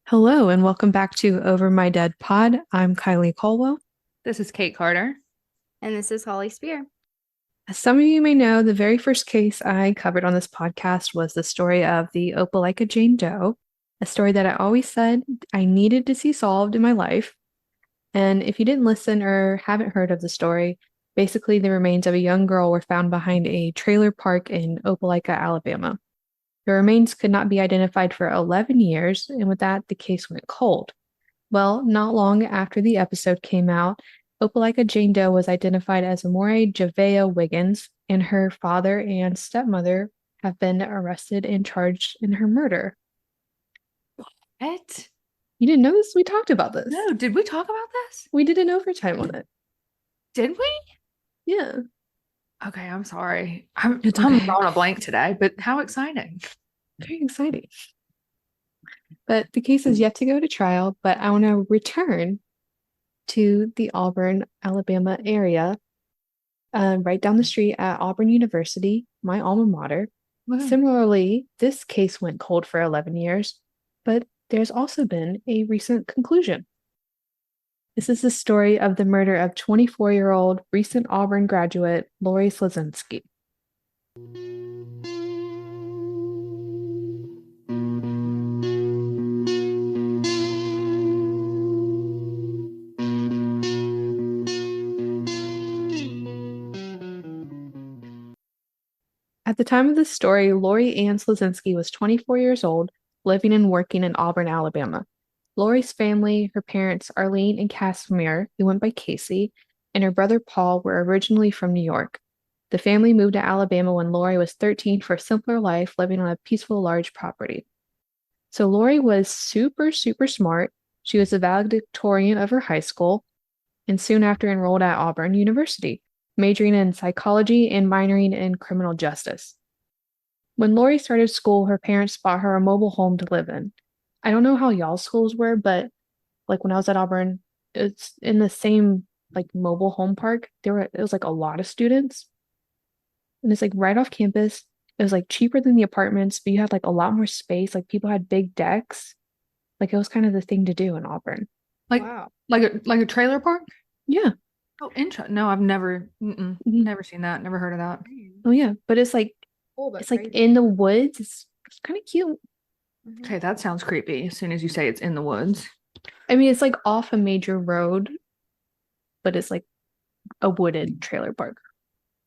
Hello, and welcome back to Over My Dead Pod. I'm Kylie Colwell. This is Kate Carter. And this is Holly Spear. As some of you may know, the very first case I covered on this podcast was the story of the Opelika Jane Doe, a story that I always said I needed to see solved in my life. And if you didn't listen or haven't heard of the story, basically the remains of a young girl were found behind a trailer park in Opelika, Alabama. The remains could not be identified for 11 years, and with that, the case went cold. Well, not long after the episode came out, Opelika Jane Doe was identified as Amore Javea Wiggins, and her father and stepmother have been arrested and charged in her murder. What? You didn't know this? We talked about this. No, did we talk about this? We did an overtime on it. Did we? Yeah. Okay, I'm sorry. I'm It's okay. drawing a blank today, but how exciting. Very exciting. But the case is yet to go to trial, but I want to return to the Auburn, Alabama area, right down the street at Auburn University, my alma mater. Similarly, this case went cold for 11 years, but there's also been a recent conclusion. This is the story of the murder of 24-year-old recent Auburn graduate Lori Slesinski. At the time of this story, Lori Ann Slesinski was 24 years old, living and working in Auburn, Alabama. Lori's family, her parents, Arlene and Casimir, who went by Casey, and her brother Paul were originally from New York. The family moved to Alabama when Lori was 13 for a simpler life, living on a peaceful, large property. So Lori was super, super smart. She was the valedictorian of her high school and soon after enrolled at Auburn University, majoring in psychology and minoring in criminal justice. When Lori started school, her parents bought her a mobile home to live in. I don't know how y'all's schools were, but like when I was at Auburn, it's in the same like mobile home park. It was like a lot of students. And it's like right off campus. It was like cheaper than the apartments, but you had like a lot more space. Like people had big decks. Like it was kind of the thing to do in Auburn. Like Wow. like a trailer park? Yeah. Oh, interesting. No, I've never seen that. Never heard of that. Oh yeah. But it's like Cool, but it's like crazy. in the woods. It's kind of cute. Okay, that sounds creepy as soon as you say it's in the woods. I mean, it's like off a major road, but it's like a wooded trailer park,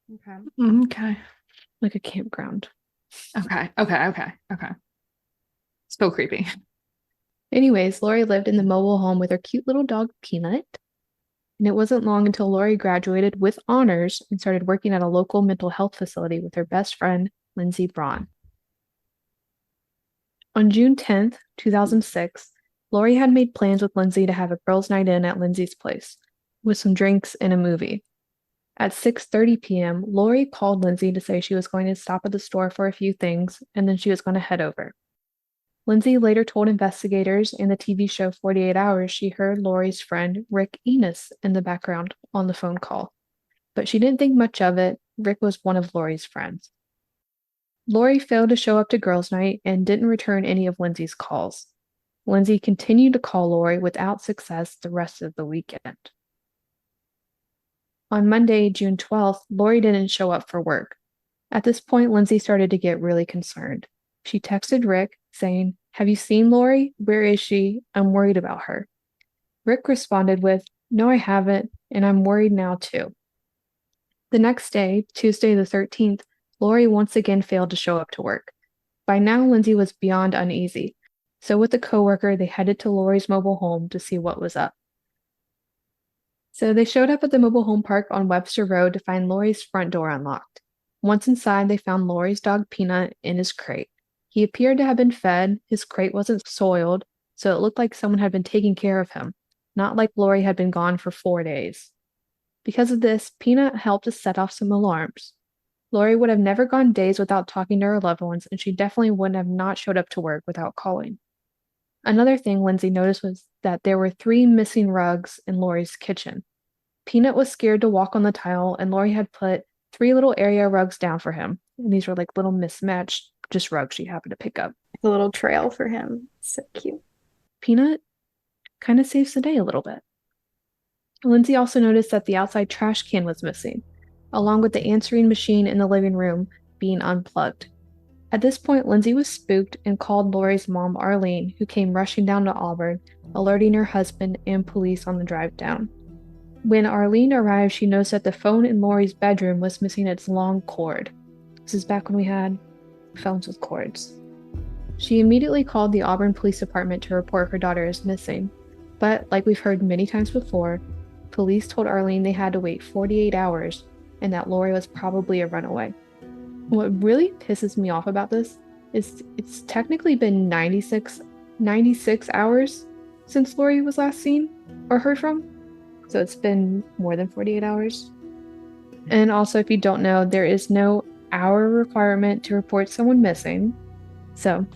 Okay. Okay. like a campground. Okay. Still creepy. Anyways, Lori lived in the mobile home with her cute little dog, Peanut. And it wasn't long until Lori graduated with honors and started working at a local mental health facility with her best friend, Lindsay Braun. On June 10th, 2006, Lori had made plans with Lindsay to have a girls' night in at Lindsay's place with some drinks and a movie. At 6:30 p.m., Lori called Lindsay to say she was going to stop at the store for a few things and then she was going to head over. Lindsay later told investigators in the TV show 48 Hours she heard Lori's friend Rick Enos in the background on the phone call. But she didn't think much of it. Rick was one of Lori's friends. Lori failed to show up to girls' night and didn't return any of Lindsay's calls. Lindsay continued to call Lori without success the rest of the weekend. On Monday, June 12th, Lori didn't show up for work. At this point, Lindsay started to get really concerned. She texted Rick saying, "Have you seen Lori? Where is she? I'm worried about her." Rick responded with, "No, I haven't, and I'm worried now too." The next day, Tuesday the 13th, Lori once again failed to show up to work. By now, Lindsay was beyond uneasy. So with a coworker, they headed to Lori's mobile home to see what was up. So they showed up at the mobile home park on Webster Road to find Lori's front door unlocked. Once inside, they found Lori's dog Peanut in his crate. He appeared to have been fed, his crate wasn't soiled, so it looked like someone had been taking care of him, not like Lori had been gone for 4 days. Because of this, Peanut helped to set off some alarms. Lori would have never gone days without talking to her loved ones, and she definitely wouldn't have not showed up to work without calling. Another thing Lindsay noticed was that there were 3 missing rugs in Lori's kitchen. Peanut was scared to walk on the tile, and Lori had put 3 little area rugs down for him. And these were like little mismatched, just rugs she happened to pick up. A little trail for him. So cute. peanut kind of saves the day a little bit. Lindsay also noticed that the outside trash can was missing, along with the answering machine in the living room being unplugged. At this point, Lindsay was spooked and called Lori's mom, Arlene, who came rushing down to Auburn, alerting her husband and police on the drive down. When Arlene arrived, she noticed that the phone in Lori's bedroom was missing its long cord. This is back when we had phones with cords. She immediately called the Auburn Police Department to report her daughter is missing. But, like we've heard many times before, police told Arlene they had to wait 48 hours and that Lori was probably a runaway. What really pisses me off about this is it's technically been 96 hours since Lori was last seen or heard from. So it's been more than 48 hours. And also, if you don't know, there is no hour requirement to report someone missing. So,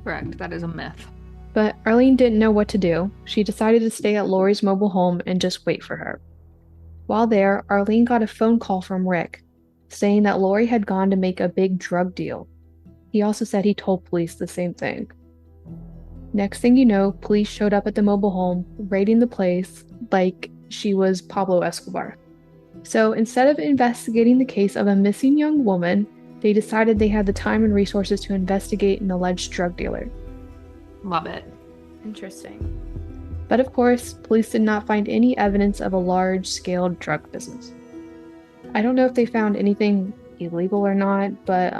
Correct. That is a myth. but Arlene didn't know what to do. She decided to stay at Lori's mobile home and just wait for her. While there, Arlene got a phone call from Rick, saying that Lori had gone to make a big drug deal. He also said he told police the same thing. Next thing you know, police showed up at the mobile home, raiding the place like she was Pablo Escobar. So instead of investigating the case of a missing young woman, they decided they had the time and resources to investigate an alleged drug dealer. Love it. Interesting. But of course, police did not find any evidence of a large-scale drug business. I don't know if they found anything illegal or not, but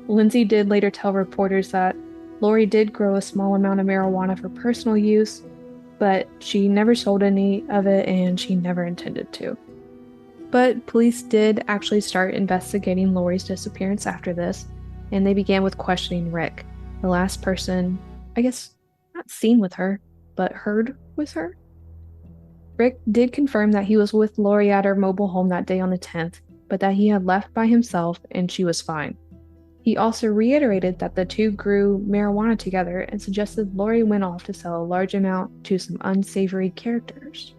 Lindsay did later tell reporters that Lori did grow a small amount of marijuana for personal use, but she never sold any of it and she never intended to. But police did actually start investigating Lori's disappearance after this, and they began with questioning Rick, the last person, I guess, not seen with her, but heard with her. Rick did confirm that he was with Lori at her mobile home that day on the 10th, but that he had left by himself and she was fine. He also reiterated that the two grew marijuana together and suggested Lori went off to sell a large amount to some unsavory characters.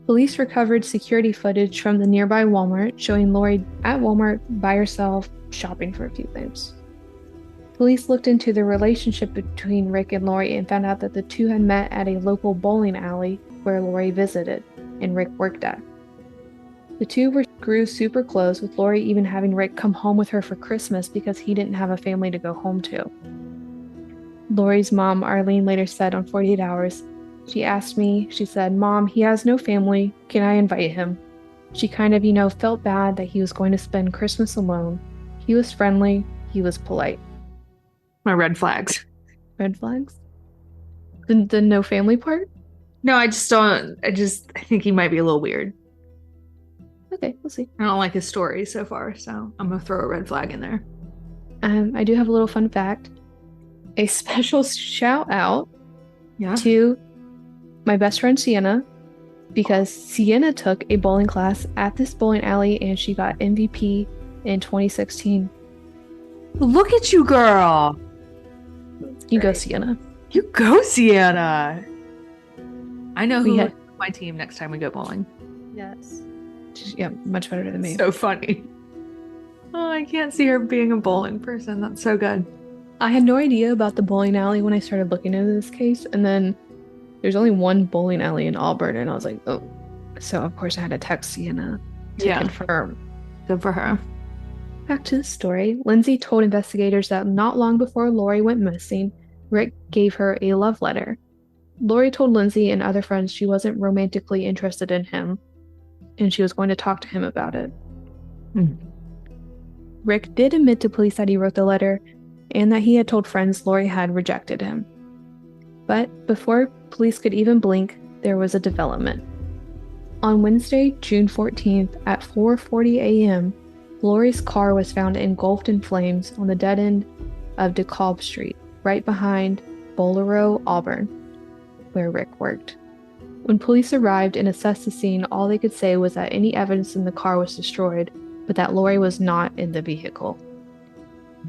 Police recovered security footage from the nearby Walmart showing Lori at Walmart by herself shopping for a few things. Police looked into the relationship between Rick and Lori and found out that the two had met at a local bowling alley where Lori visited and Rick worked at. The two grew super close, with Lori even having Rick come home with her for Christmas because he didn't have a family to go home to. Lori's mom, Arlene, later said on 48 Hours, she asked me, she said, "Mom, he has no family. Can I invite him?" She kind of, felt bad that he was going to spend Christmas alone. He was friendly. He was polite. My red flags. Red flags? The no family part? No, I think he might be a little weird. Okay, we'll see. I don't like his story so far, so I'm gonna throw a red flag in there. I do have a little fun fact. A special shout out Yeah. to my best friend Sienna, because Sienna took a bowling class at this bowling alley and she got MVP in 2016. Look at you, girl. You go, Sienna. You go, Sienna. I know who We had- my team next time we go bowling. Yes. Yeah, much better than me. So funny. Oh, I can't see her being a bowling person. That's so good. I had no idea about the bowling alley when I started looking into this case, and then there's only one bowling alley in Auburn, and I was like, oh. So, of course, I had to text Sienna to confirm. Good for her. Back to the story, Lindsay told investigators that not long before Lori went missing, Rick gave her a love letter. Lori told Lindsay and other friends she wasn't romantically interested in him, and she was going to talk to him about it. Rick did admit to police that he wrote the letter, and that he had told friends Lori had rejected him. But before police could even blink, there was a development. On Wednesday, June 14th at 4:40 a.m., Lori's car was found engulfed in flames on the dead end of DeKalb Street, right behind Bolero, Auburn, where Rick worked. When police arrived and assessed the scene, all they could say was that any evidence in the car was destroyed, but that Lori was not in the vehicle.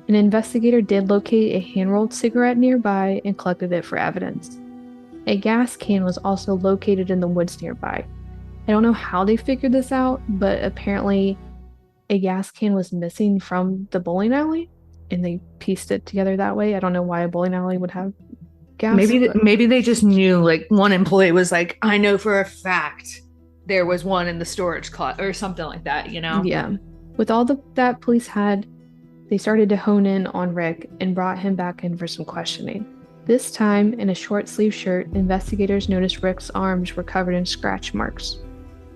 An investigator did locate a hand-rolled cigarette nearby and collected it for evidence. A gas can was also located in the woods nearby. I don't know how they figured this out, but apparently a gas can was missing from the bowling alley, and they pieced it together that way. I don't know why a bowling alley would have Gaslit. Maybe they just knew, like, one employee was like, I know for a fact there was one in the storage closet or something like that, you know? Yeah. With all that police had, they started to hone in on Rick and brought him back in for some questioning. This time, in a short sleeve shirt, investigators noticed Rick's arms were covered in scratch marks.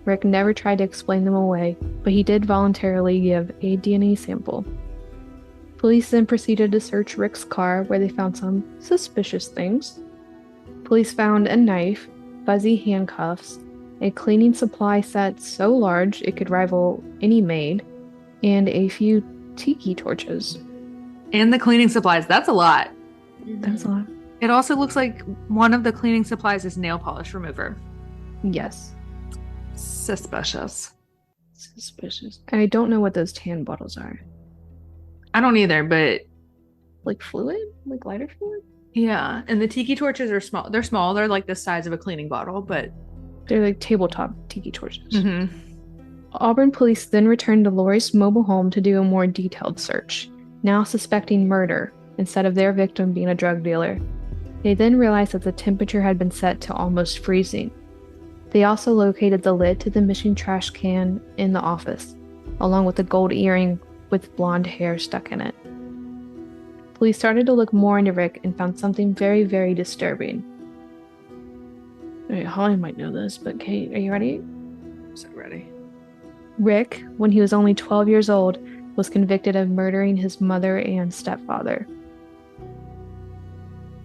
Rick never tried to explain them away, but he did voluntarily give a DNA sample. Police then proceeded to search Rick's car, where they found some suspicious things. Police found a knife, fuzzy handcuffs, a cleaning supply set so large it could rival any maid, and a few tiki torches. And the cleaning supplies. That's a lot. That's a lot. It also looks like one of the cleaning supplies is nail polish remover. Yes. Suspicious. Suspicious. I don't know what those tan bottles are. I don't either, but Like fluid? Like lighter fluid? yeah. And the tiki torches are small. They're small. They're like the size of a cleaning bottle, but They're like tabletop tiki torches. Mhm. Auburn police then returned to Lori's mobile home to do a more detailed search, now suspecting murder instead of their victim being a drug dealer. They then realized that the temperature had been set to almost freezing. They also located the lid to the missing trash can in the office, along with a gold earring with blonde hair stuck in it. Police started to look more into Rick and found something very, very disturbing. Alright, Holly might know this, but Kate, are you ready? So ready. Rick, when he was only 12 years old, was convicted of murdering his mother and stepfather.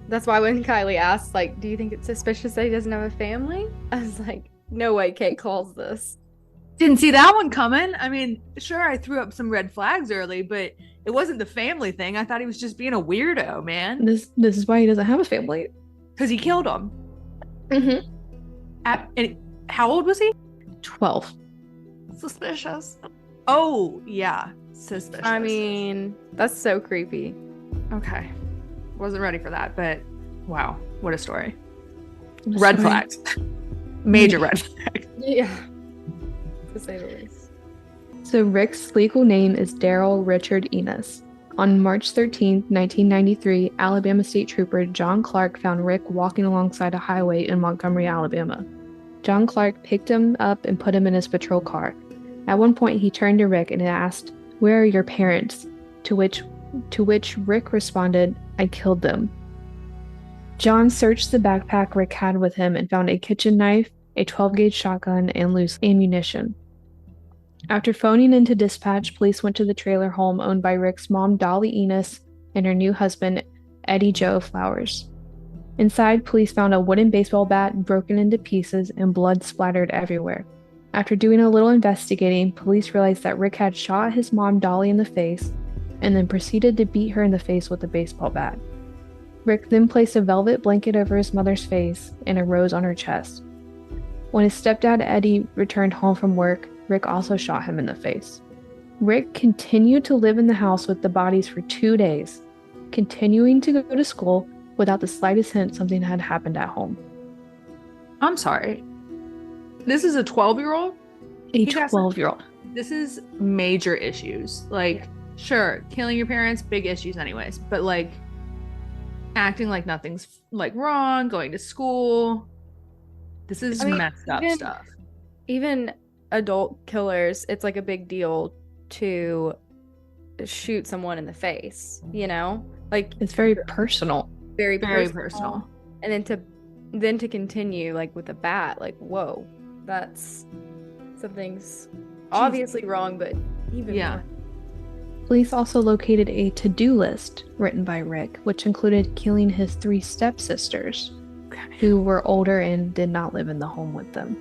That's why when Kylie asked, like, do you think it's suspicious that he doesn't have a family? I was like, no way Kate calls this. Didn't see that one coming. I mean, sure, I threw up some red flags early, but it wasn't the family thing. I thought he was just being a weirdo, man. This is why he doesn't have a family. Because he killed him. Mm-hmm. And how old was he? 12. Suspicious. Oh, yeah. Suspicious. I mean, that's so creepy. Okay. Wasn't ready for that, but wow. What a story. I'm Red sorry. flags. Major red flags. Yeah. To say the least. So Rick's legal name is Daryl Richard Enos. On March 13, 1993, Alabama State Trooper John Clark found Rick walking alongside a highway in Montgomery, Alabama. John Clark picked him up and put him in his patrol car. At one point, he turned to Rick and asked, "Where are your parents?" To which Rick responded, "I killed them." John searched the backpack Rick had with him and found a kitchen knife, a 12-gauge shotgun, and loose ammunition. After phoning into dispatch, police went to the trailer home owned by Rick's mom, Dolly Enos, and her new husband, Eddie Joe Flowers. Inside, police found a wooden baseball bat broken into pieces and blood splattered everywhere. After doing a little investigating, police realized that Rick had shot his mom, Dolly, in the face and then proceeded to beat her in the face with a baseball bat. Rick then placed a velvet blanket over his mother's face and a rose on her chest. When his stepdad, Eddie, returned home from work, Rick also shot him in the face. Rick continued to live in the house with the bodies for 2 days, continuing to go to school without the slightest hint something had happened at home. I'm sorry. This is a 12-year-old? A got some- 12-year-old. This is major issues. Like, sure, killing your parents, big issues anyways, but like acting like nothing's like wrong, going to school. This is messed up stuff. Even adult killers, it's like a big deal to shoot someone in the face, you know? Like It's very personal. very Very personal. personal. And then to continue like with a bat, like whoa, that's something's obviously wrong, but even Yeah. more. Police also located a to-do list written by Rick, which included killing his 3 stepsisters, who were older and did not live in the home with them.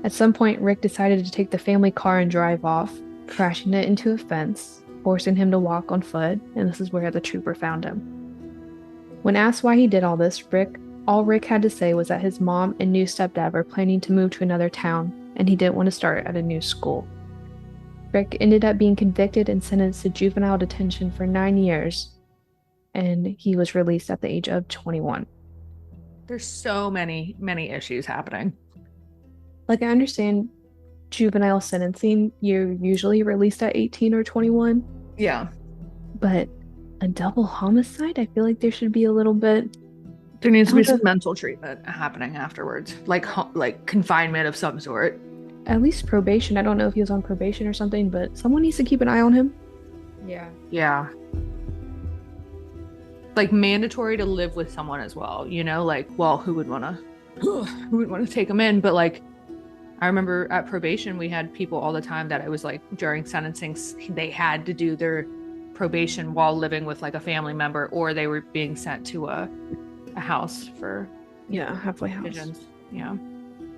At some point, Rick decided to take the family car and drive off, crashing it into a fence, forcing him to walk on foot, and this is where the trooper found him. When asked why he did all this, all Rick had to say was that his mom and new stepdad were planning to move to another town, and he didn't want to start at a new school. Rick ended up being convicted and sentenced to juvenile detention for 9 years, and he was released at the age of 21. There's so many issues happening. Like, I understand juvenile sentencing, you're usually released at 18 or 21, Yeah. but a double homicide, I feel like there should be a little bit There needs to I be don't know some mental treatment happening afterwards, like confinement of some sort. at least probation. I don't know if he was on probation or something, but someone needs to keep an eye on him. Yeah. Yeah. Like mandatory to live with someone as well, like, well, who would want to who would want to take them in? But like, I remember at probation, we had people all the time that it was like during sentencing, they had to do their probation while living with like a family member, or they were being sent to a house for Yeah, halfway house. pigeons. Yeah.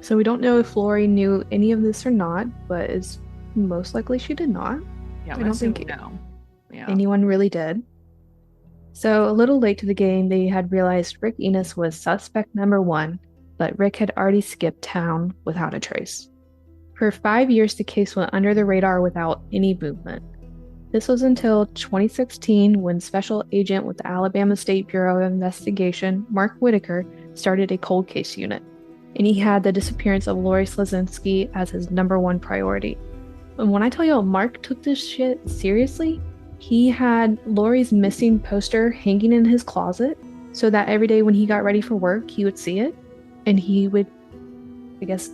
So we don't know if Lori knew any of this or not, but it's most likely she did not. Yeah, I don't think no. Yeah. anyone really did. So a little late to the game, they had realized Rick Enos was suspect number one, but Rick had already skipped town without a trace. For 5 years, the case went under the radar without any movement. This was until 2016 when Special Agent with the Alabama State Bureau of Investigation, Mark Whitaker, started a cold case unit, and he had the disappearance of Lori Slesinski as his number one priority. And when I tell y'all, Mark took this shit seriously, he had Lori's missing poster hanging in his closet so that every day when he got ready for work, he would see it, and he would, I guess,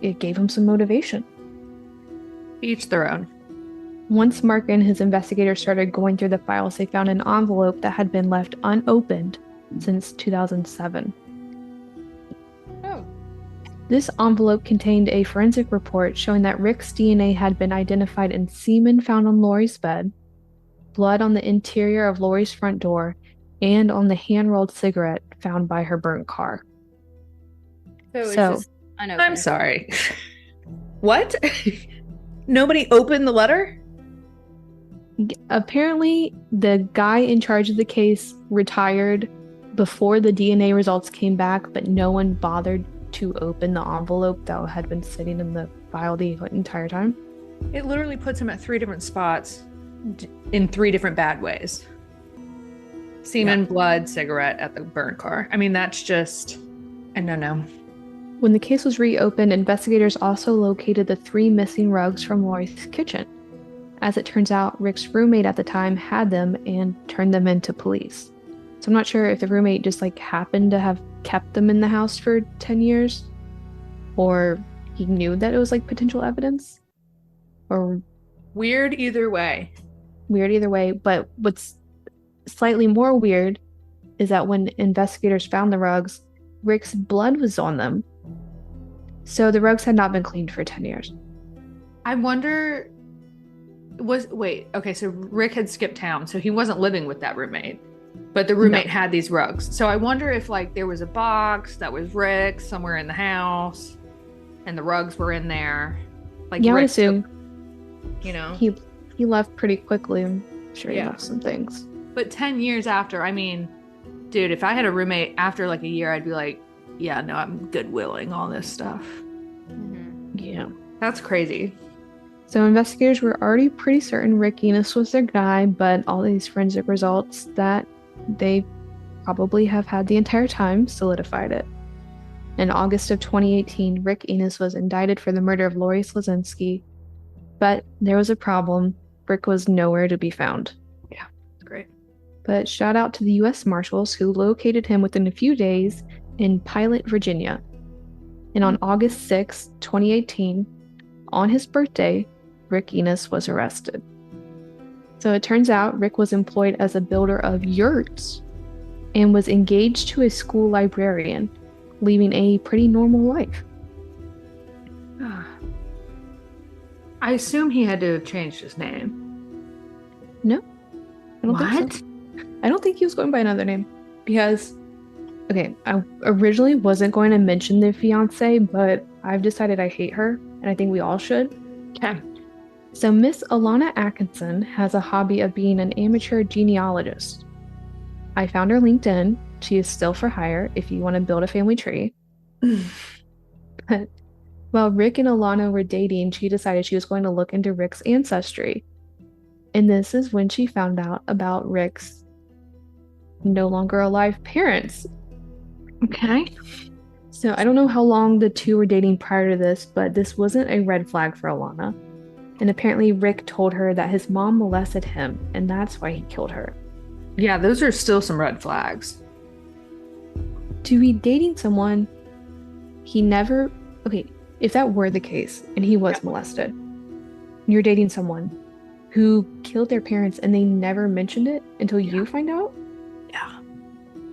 it gave him some motivation. Each their own. Once Mark and his investigators started going through the files, they found an envelope that had been left unopened since 2007. Oh. This envelope contained a forensic report showing that Rick's DNA had been identified in semen found on Lori's bed, blood on the interior of Lori's front door, and on the hand-rolled cigarette found by her burnt car. So it's So- just unopened. I'm sorry. What? Nobody opened the letter? Apparently, the guy in charge of the case retired before the DNA results came back, but no one bothered to open the envelope that had been sitting in the file the entire time. It literally puts him at 3 different spots in 3 different bad ways. Semen, blood, cigarette at the burnt car. I mean, that's just a no. When the case was reopened, investigators also located the 3 missing rugs from Lori's kitchen. As it turns out, Rick's roommate at the time had them and turned them into police. So I'm not sure if the roommate just happened to have kept them in the house for 10 years, or he knew that it was potential evidence, or Weird either way. weird either way. But what's slightly more weird is that when investigators found the rugs, Rick's blood was on them. So the rugs had not been cleaned for 10 years. I wonder, okay, so Rick had skipped town, so he wasn't living with that roommate, but the roommate had these rugs. So I wonder if there was a box that was Rick's somewhere in the house, and the rugs were in there. Yeah, I would Rick assume took, he left pretty quickly. I'm sure he Yeah. left some things. But 10 years after, I mean, dude, if I had a roommate after a year, I'd be like, yeah, no, I'm goodwilling all this stuff. Mhm. Yeah. That's crazy. So investigators were already pretty certain Rick Enos was their guy, but all these forensic results that they probably have had the entire time solidified it. In August of 2018, Rick Enos was indicted for the murder of Lori Slesinski, but there was a problem. Rick was nowhere to be found. Yeah, it's great. But shout out to the U.S. Marshals who located him within a few days in Pilot, Virginia. And on August 6, 2018, on his birthday, Rick Enos was arrested. So it turns out Rick was employed as a builder of yurts and was engaged to a school librarian, leading a pretty normal life. I assume he had to have changed his name. No, I don't think What? so. I don't think he was going by another name because, okay, I originally wasn't going to mention the fiance, but I've decided I hate her, and I think we all should. Okay. So Miss Alana Atkinson has a hobby of being an amateur genealogist. I found her LinkedIn. She is still for hire if you want to build a family tree. But while Rick and Alana were dating, she decided she was going to look into Rick's ancestry. And this is when she found out about Rick's no longer alive parents. Okay. So I don't know how long the two were dating prior to this, but this wasn't a red flag for Alana. And apparently Rick told her that his mom molested him, and that's why he killed her. Yeah, those are still some red flags. to be dating someone he never, okay, if that were the case and he was molested, you're dating someone who killed their parents and they never mentioned it until you find out? Yeah.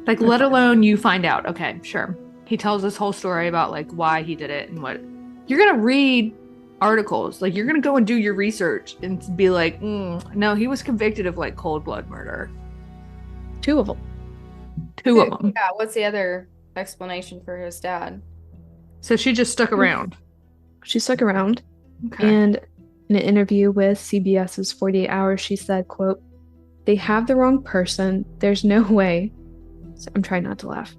Like, let alone you find out. Okay, sure. He tells this whole story about like why he did it and what. You're gonna read articles. Like, you're gonna go and do your research and be like, no, he was convicted of like cold blood murder. 2 of them. 2 of them. Yeah, what's the other explanation for his dad? So she just stuck around. She stuck around. Okay. And in an interview with CBS's 48 Hours, she said, quote, "They have the wrong person. There's no way." So I'm trying not to laugh.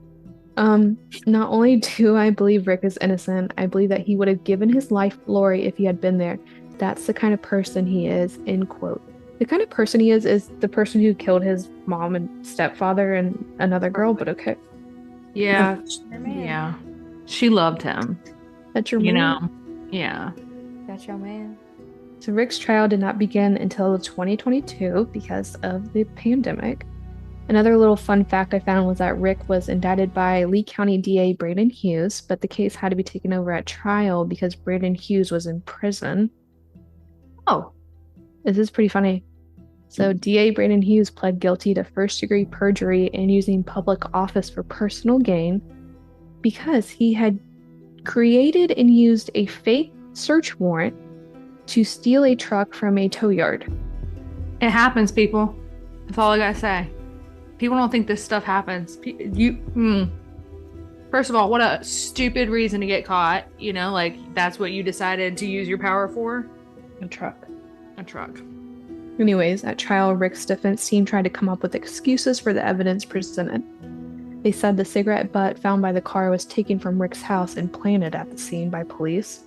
Not only do I believe Rick is innocent, I believe that he would have given his life for Lori if he had been there. That's the kind of person he is, end quote. The kind of person he is the person who killed his mom and stepfather and another girl, but okay. Yeah. Yeah. She loved him. That's your man. You know? Yeah. That's your man. So Rick's trial did not begin until 2022 because of the pandemic. Another little fun fact I found was that Rick was indicted by Lee County DA Braden Hughes, but the case had to be taken over at trial because Braden Hughes was in prison. Oh. This is pretty funny. So DA Braden Hughes pled guilty to first-degree perjury and using public office for personal gain because he had created and used a fake search warrant to steal a truck from a tow yard. It happens, people. That's all I gotta say. People don't think this stuff happens. First of all, what a stupid reason to get caught. You know, like that's what you decided to use your power for? A truck. A truck. Anyways, at trial, Rick's defense team tried to come up with excuses for the evidence presented. They said the cigarette butt found by the car was taken from Rick's house and planted at the scene by police.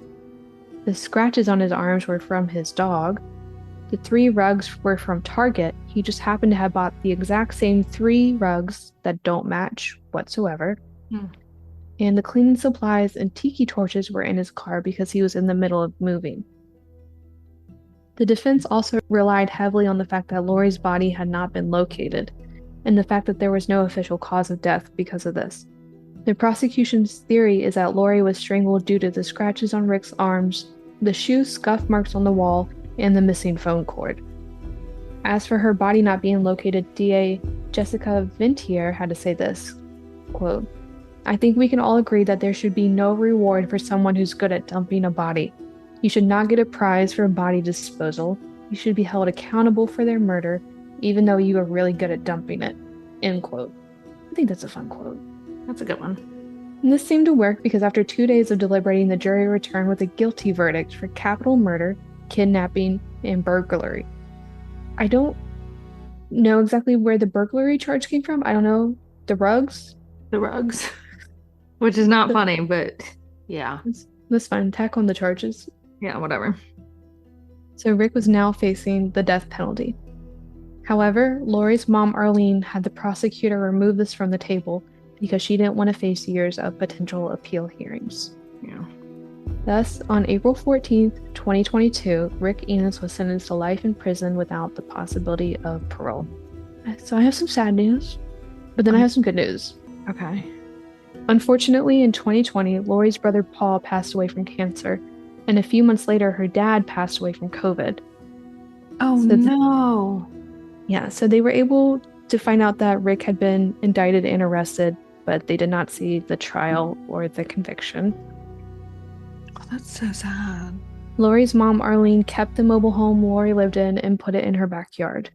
The scratches on his arms were from his dog. The 3 rugs were from Target. He just happened to have bought the exact same 3 rugs that don't match whatsoever. And the cleaning supplies and tiki torches were in his car because he was in the middle of moving. The defense also relied heavily on the fact that Lori's body had not been located, and the fact that there was no official cause of death because of this. The prosecution's theory is that Lori was strangled due to the scratches on Rick's arms, the shoe scuff marks on the wall, and the missing phone cord. As for her body not being located, DA Jessica Ventier had to say this, quote, "I think we can all agree that there should be no reward for someone who's good at dumping a body. You should not get a prize for body disposal. You should be held accountable for their murder, even though you are really good at dumping it," end quote. I think that's a fun quote. That's a good one. And this seemed to work because after 2 days of deliberating, the jury returned with a guilty verdict for capital murder, kidnapping, and burglary. I don't know exactly where the burglary charge came from. I don't know. The rugs? The rugs. Which is not funny, but yeah. That's fine. Tack on the charges. Yeah, whatever. So Rick was now facing the death penalty. However, Lori's mom, Arlene, had the prosecutor remove this from the table because she didn't want to face years of potential appeal hearings. Yeah. Thus, on April 14th, 2022, Rick Enos was sentenced to life in prison without the possibility of parole. So I have some sad news, but then I have some good news. Okay. Unfortunately, in 2020, Lori's brother Paul passed away from cancer, and a few months later, her dad passed away from COVID. Oh, So no. Yeah, so they were able to find out that Rick had been indicted and arrested, but they did not see the trial or the conviction. Oh, that's so sad. Lori's mom, Arlene, kept the mobile home Lori lived in and put it in her backyard.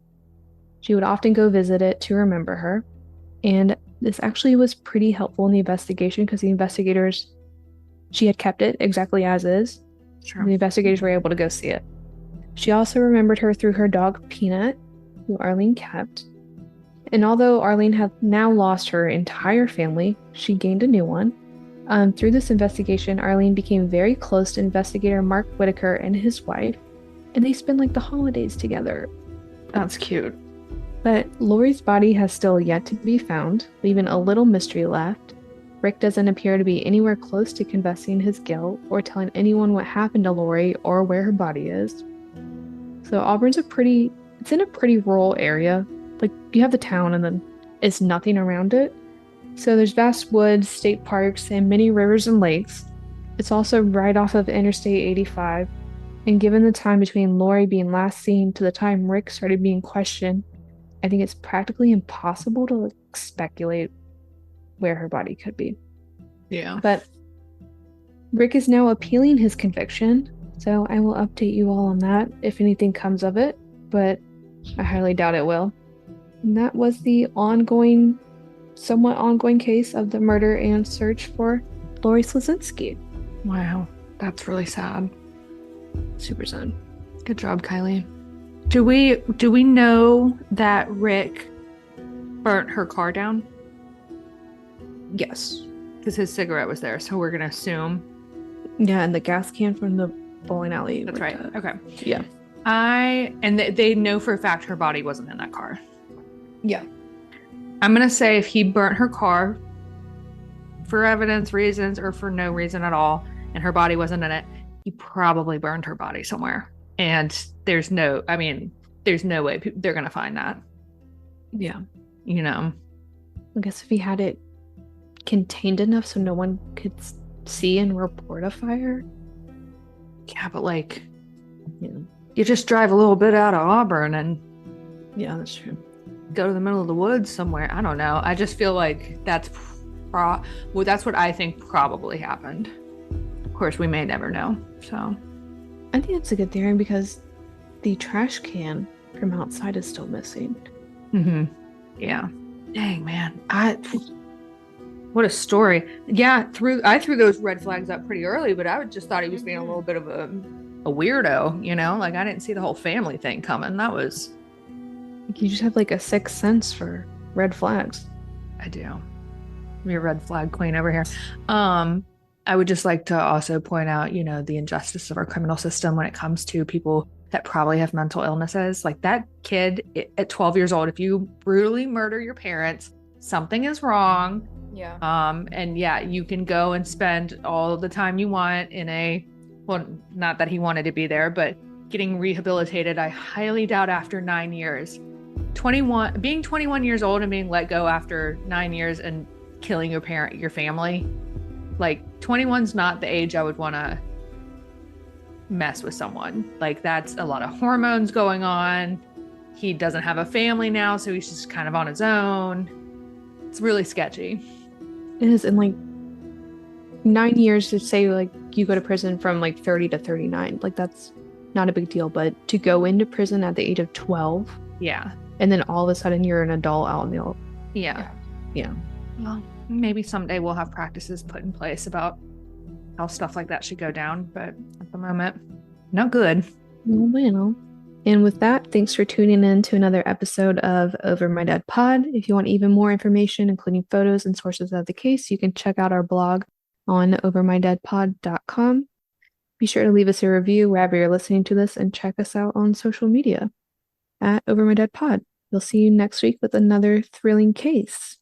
She would often go visit it to remember her, and this actually was pretty helpful in the investigation because the investigators, she had kept it exactly as is. Sure. The investigators were able to go see it. She also remembered her through her dog, Peanut, who Arlene kept. And although Arlene had now lost her entire family, she gained a new one. Through this investigation, Arlene became very close to investigator Mark Whitaker and his wife, and they spent like the holidays together. That's cute. But Lori's body has still yet to be found, leaving a little mystery left. Rick doesn't appear to be anywhere close to confessing his guilt or telling anyone what happened to Lori or where her body is. So Auburn's it's in a pretty rural area. Like, you have the town and then it's nothing around it. So there's vast woods, state parks, and many rivers and lakes. It's also right off of Interstate 85. And given the time between Lori being last seen to the time Rick started being questioned, I think it's practically impossible to speculate where her body could be. Yeah. But Rick is now appealing his conviction, so I will update you all on that if anything comes of it, but I highly doubt it will. And that was the somewhat ongoing case of the murder and search for Lori Slesinski. Wow. That's really sad. Super sad. Good job, Kylie. Do we know that Rick burnt her car down? Yes. Because his cigarette was there, so we're gonna assume. Yeah, and the gas can from the bowling alley. That's right. Okay. Yeah. And they know for a fact her body wasn't in that car. Yeah. I'm gonna say if he burnt her car for evidence reasons or for no reason at all, and her body wasn't in it, he probably burned her body somewhere. And there's no way they're gonna find that. Yeah. You know. I guess if he had it contained enough so no one could see and report a fire. Yeah, but like, you just drive a little bit out of Auburn and yeah, that's true. Go to the middle of the woods somewhere. I don't know. I just feel like that's what I think probably happened. Of course, we may never know. So I think that's a good theory because the trash can from outside is still missing. Mm-hmm. Yeah. Dang, man. What a story. Yeah, I threw those red flags up pretty early, but I just thought he was being a little bit of a weirdo, you know? Like I didn't see the whole family thing coming. That was You just have like a sixth sense for red flags. I do. I'm your red flag queen over here. I would just like to also point out, the injustice of our criminal system when it comes to people that probably have mental illnesses. Like that kid at 12 years old, if you brutally murder your parents, something is wrong. Yeah. And yeah, you can go and spend all the time you want not that he wanted to be there, but getting rehabilitated. I highly doubt after 9 years, being 21 years old and being let go after 9 years and killing your family, like 21's not the age I would want to mess with someone. Like that's a lot of hormones going on. He doesn't have a family now, so he's just kind of on his own. It's really sketchy. It is, and like 9 years to say like you go to prison from like 30 to 39, like that's not a big deal, but to go into prison at the age of 12, yeah, and then all of a sudden you're an adult out in the open. Yeah. Well, maybe someday we'll have practices put in place about how stuff like that should go down, but at the moment, not good. Oh, bueno. And with that, thanks for tuning in to another episode of Over My Dead Pod. If you want even more information, including photos and sources of the case, you can check out our blog on overmydeadpod.com. Be sure to leave us a review wherever you're listening to this and check us out on social media at Over My Dead Pod. We'll see you next week with another thrilling case.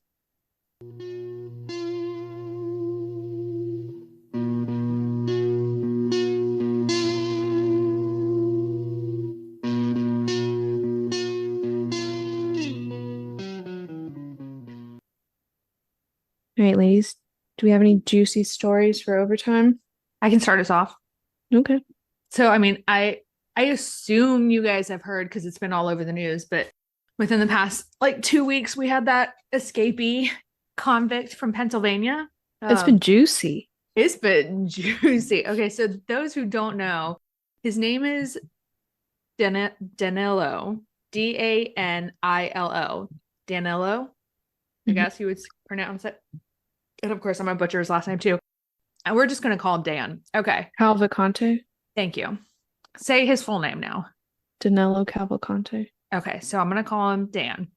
All right, ladies, do we have any juicy stories for overtime? I can start us off. Okay. So, I mean, I assume you guys have heard because it's been all over the news, but within the past 2 weeks, we had that escapee convict from Pennsylvania. It's been juicy. It's been juicy. Okay, so those who don't know, his name is Danilo, Danilo. Danilo, I guess you would pronounce it. And of course, I'm going to butcher his last name too. And we're just going to call him Dan. Okay. Cavalcante. Thank you. Say his full name now. Danilo Cavalcante. Okay, so I'm going to call him Dan.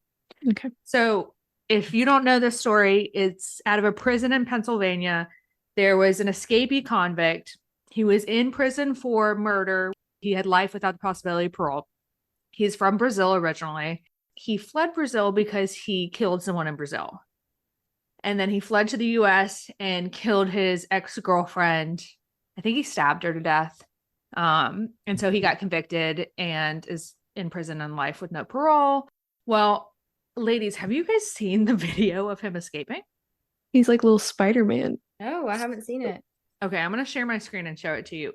Okay. So if you don't know this story, it's out of a prison in Pennsylvania. There was an escapee convict. He was in prison for murder. He had life without the possibility of parole. He's from Brazil originally. He fled Brazil because he killed someone in Brazil. And then he fled to the US and killed his ex-girlfriend. I think he stabbed her to death. And so he got convicted and is in prison on life with no parole. Well, ladies, have you guys seen the video of him escaping? He's like little Spider-Man. No, I haven't seen it. Okay, I'm gonna share my screen and show it to you.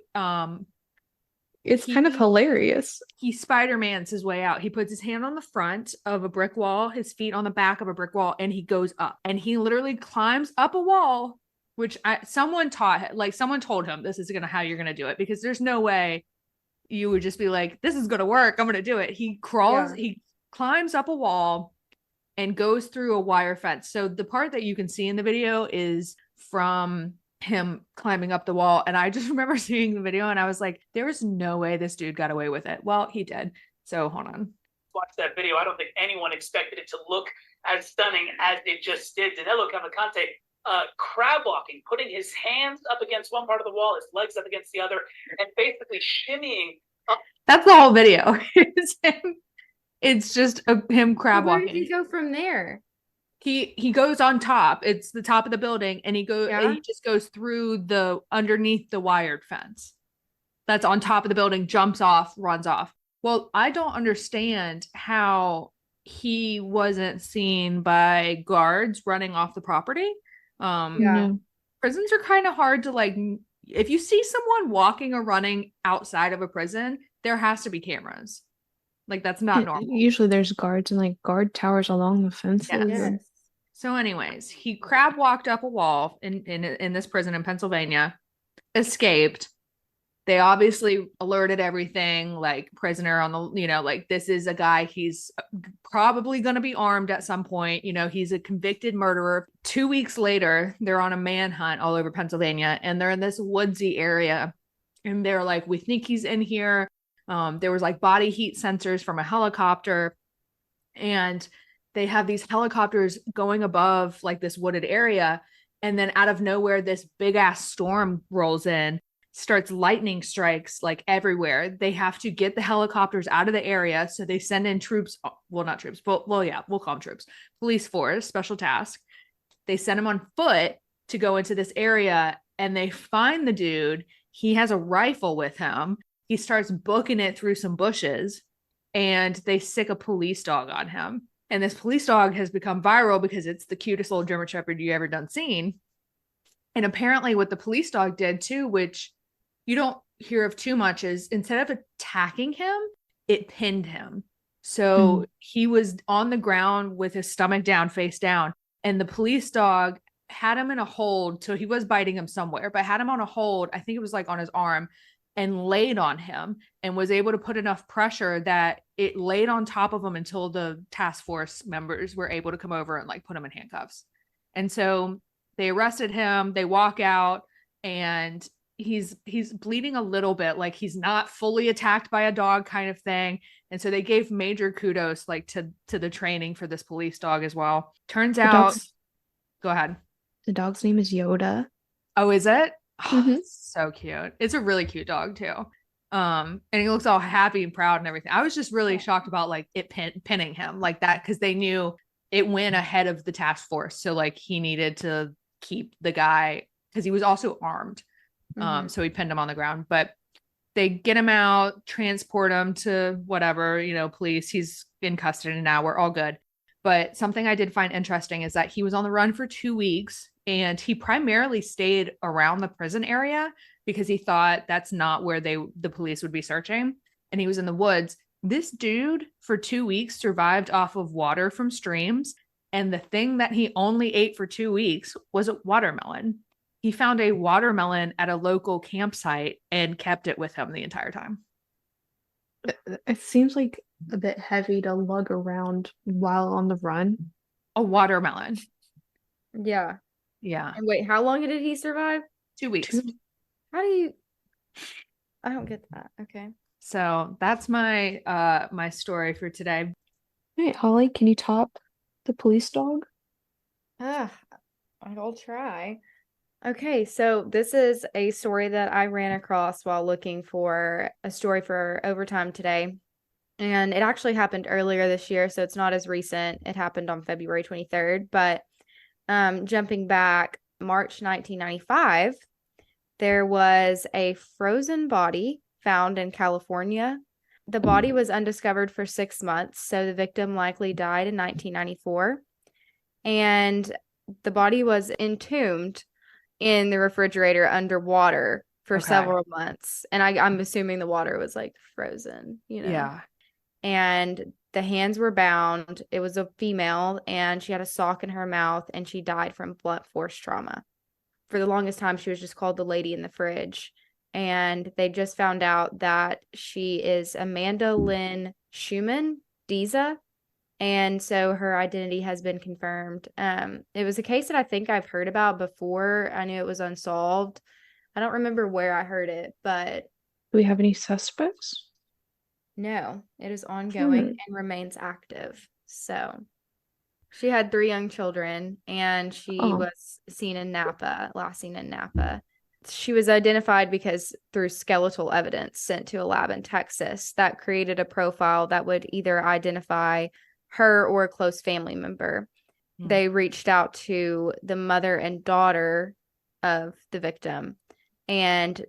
It's kind of He hilarious. he Spider-Man's his way out. He puts his hand on the front of a brick wall, his feet on the back of a brick wall, and he goes up. And he literally climbs up a wall, which someone told him this is how you're gonna do it, because there's no way you would just be like, this is gonna work, I'm gonna do it. He climbs up a wall and goes through a wire fence. So the part that you can see in the video is from him climbing up the wall. And I just remember seeing the video and I was like, there is no way this dude got away with it. Well, he did. So hold on. Watch that video. I don't think anyone expected it to look as stunning as it just did. Danilo Cavalcante crab walking, putting his hands up against one part of the wall, his legs up against the other, and basically shimmying up. That's the whole video. It's just him crab Where walking. did he go from there? He goes on top. It's the top of the building, and he just goes through the underneath the wired fence that's on top of the building, jumps off, runs off. Well, I don't understand how he wasn't seen by guards running off the property. No. Prisons are kind of hard to like. If you see someone walking or running outside of a prison, there has to be cameras. Like, that's not normal. Usually there's guards and like guard towers along the fences. Yes. So anyways, he crab walked up a wall in this prison in Pennsylvania, escaped. They obviously alerted everything, like prisoner on the, like this is a guy, he's probably going to be armed at some point. He's a convicted murderer. 2 weeks later, they're on a manhunt all over Pennsylvania and they're in this woodsy area. And they're like, we think he's in here. There was like body heat sensors from a helicopter. And they have these helicopters going above like this wooded area. And then out of nowhere, this big ass storm rolls in, starts lightning strikes like everywhere. They have to get the helicopters out of the area. So they send in troops. Well, not troops, but we'll call them troops. Police force, special task. They send them on foot to go into this area and they find the dude. He has a rifle with him. He starts booking it through some bushes and they sick a police dog on him. And this police dog has become viral because it's the cutest little German Shepherd you ever done seen. And apparently what the police dog did too, which you don't hear of too much, is instead of attacking him, it pinned him. So he was on the ground with his stomach down, face down. And the police dog had him in a hold. So he was biting him somewhere, but had him on a hold. I think it was like on his arm, and laid on him and was able to put enough pressure that it laid on top of him until the task force members were able to come over and like put him in handcuffs. And so they arrested him. They walk out and he's bleeding a little bit, like he's not fully attacked by a dog kind of thing. And so they gave major kudos like to the training for this police dog as well. Turns out, go ahead. The dog's name is Yoda. Oh, is it? Oh, so cute. It's a really cute dog too. And he looks all happy and proud and everything. I was just really shocked about like it pinning him like that, because they knew it went ahead of the task force. So like he needed to keep the guy because he was also armed. So he pinned him on the ground, but they get him out, transport him to whatever, police. He's in custody now. We're all good. But something I did find interesting is that he was on the run for 2 weeks and he primarily stayed around the prison area because he thought that's not where the police would be searching. And he was in the woods. This dude for 2 weeks survived off of water from streams. And the thing that he only ate for 2 weeks was a watermelon. He found a watermelon at a local campsite and kept it with him the entire time. It seems like a bit heavy to lug around while on the run. A watermelon. Yeah. Yeah. And wait, how long did he survive? 2 weeks. How do you... I don't get that. Okay. So that's my my story for today. All right, Holly, can you top the police dog? I'll try. Okay, so this is a story that I ran across while looking for a story for Overtime today. And it actually happened earlier this year, so it's not as recent. It happened on February 23rd. But jumping back, March 1995, there was a frozen body found in California. The body was undiscovered for 6 months, so the victim likely died in 1994. And the body was entombed in the refrigerator underwater for Okay. several months. And I'm assuming the water was like frozen, Yeah. And the hands were bound. It was a female, and she had a sock in her mouth, and she died from blunt force trauma. For the longest time, she was just called the lady in the fridge. And they just found out that she is Amanda Lynn Schumann Diza. And so her identity has been confirmed. It was a case that I think I've heard about before. I knew it was unsolved. I don't remember where I heard it, but Do we have any suspects? no, it is ongoing and remains active. So she had 3 young children, and she was last seen in Napa. She was identified because through skeletal evidence sent to a lab in Texas that created a profile that would either identify her or a close family member. They reached out to the mother and daughter of the victim, and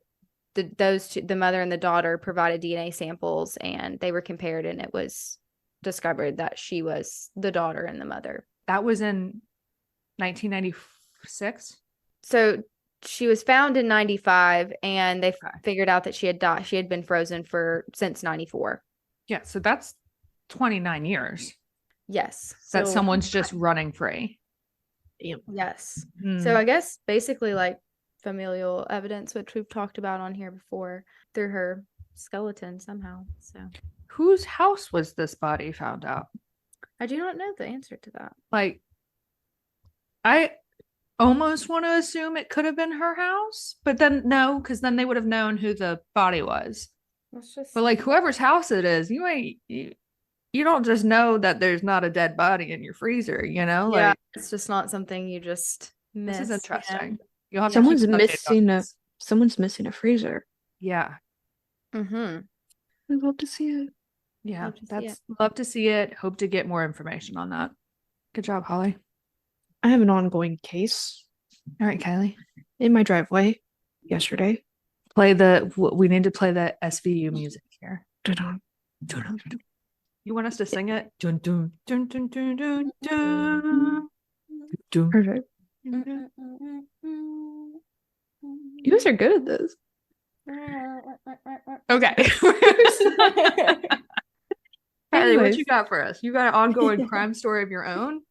the mother and the daughter provided DNA samples, and they were compared, and it was discovered that she was the daughter and the mother. That was in 1996. So she was found in 95, and they figured out that she had died. She had been frozen since 94. Yeah, so that's 29 years Yes. that someone's just running free. Yes. So I guess basically like familial evidence, which we've talked about on here before, through her skeleton somehow. So whose house was this body found out? I do not know the answer to that. Like, I almost want to assume it could have been her house, but then no, because then they would have known who the body was. But like whoever's house it is, you don't just know that there's not a dead body in your freezer, Yeah, like it's just not something you just miss. this is interesting. You'll have Someone's to keep us updated on this. someone's missing a freezer. Yeah. Mm-hmm. I'd love to see it. Yeah, love to see it. Hope to get more information on that. Good job, Holly. I have an ongoing case. All right, Kylie. In my driveway yesterday. We need to play the SVU music here. Dun-dun. You want us to sing it? Dun, dun, dun, dun, dun, dun, dun. Dun. Perfect. You guys are good at this. Okay. Kylie, what you got for us? You got an ongoing crime story of your own?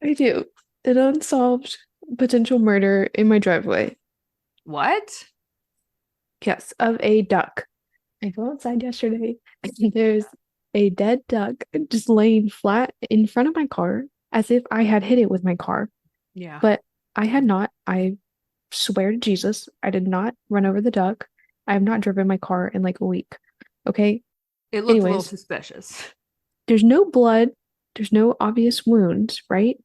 I do. An unsolved potential murder in my driveway. What? Yes, of a duck. I go outside yesterday and there's a dead duck just laying flat in front of my car as if I had hit it with my car. Yeah. But I had not. I swear to Jesus, I did not run over the duck. I have not driven my car in like a week. Okay? It looked a little suspicious. There's no blood. There's no obvious wounds, right?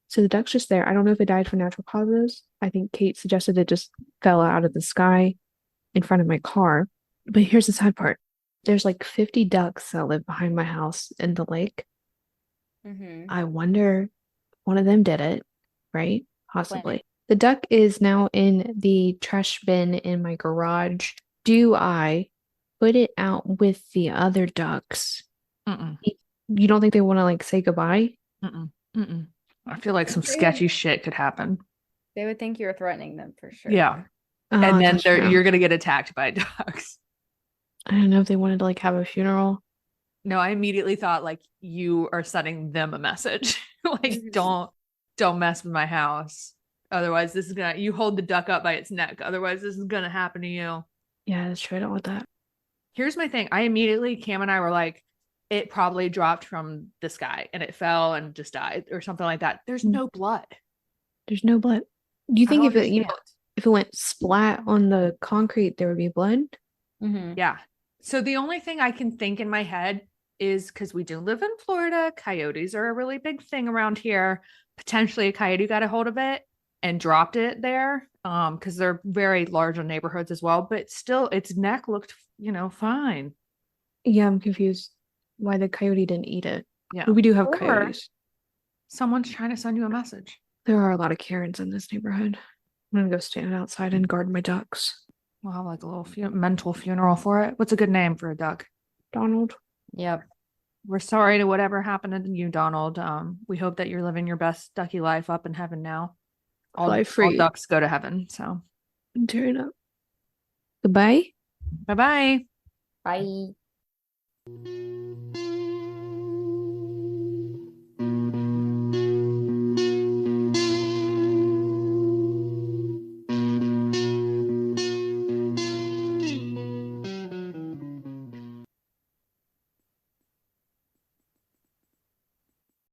So the duck's just there. I don't know if it died from natural causes. I think Kate suggested it just fell out of the sky in front of my car. But here's the sad part. There's like 50 ducks that live behind my house in the lake. Mm-hmm. I wonder if one of them did it, right? Possibly. The duck is now in the trash bin in my garage. Do I put it out with the other ducks? Mm-mm. You don't think they want to like say goodbye? Mm-mm. Mm-mm. I feel like some sketchy shit could happen. They would think you're threatening them for sure. Yeah. Oh, and then that's true. you're going to get attacked by ducks. I don't know if they wanted to like have a funeral. No, I immediately thought like you are sending them a message. Like, don't mess with my house. Otherwise, you hold the duck up by its neck. Otherwise, this is going to happen to you. Yeah, that's true. I don't want that. Here's my thing. Cam and I were like, it probably dropped from the sky and it fell and just died or something like that. There's no blood. There's no blood. Do you think if it went splat on the concrete, there would be blood? Mm-hmm. Yeah. So the only thing I can think in my head is because we do live in Florida, coyotes are a really big thing around here. Potentially a coyote got a hold of it and dropped it there because they're very large in neighborhoods as well. But still, its neck looked, fine. Yeah, I'm confused why the coyote didn't eat it. Yeah. But we do have coyotes. Someone's trying to send you a message. There are a lot of Karens in this neighborhood. I'm going to go stand outside and guard my ducks. We'll have like a little mental funeral for it. What's a good name for a duck? Donald. Yep. We're sorry to whatever happened to you, Donald. We hope that you're living your best ducky life up in heaven now. All Fly free. ducks go to heaven. So Turn up. Goodbye. bye-bye. Bye.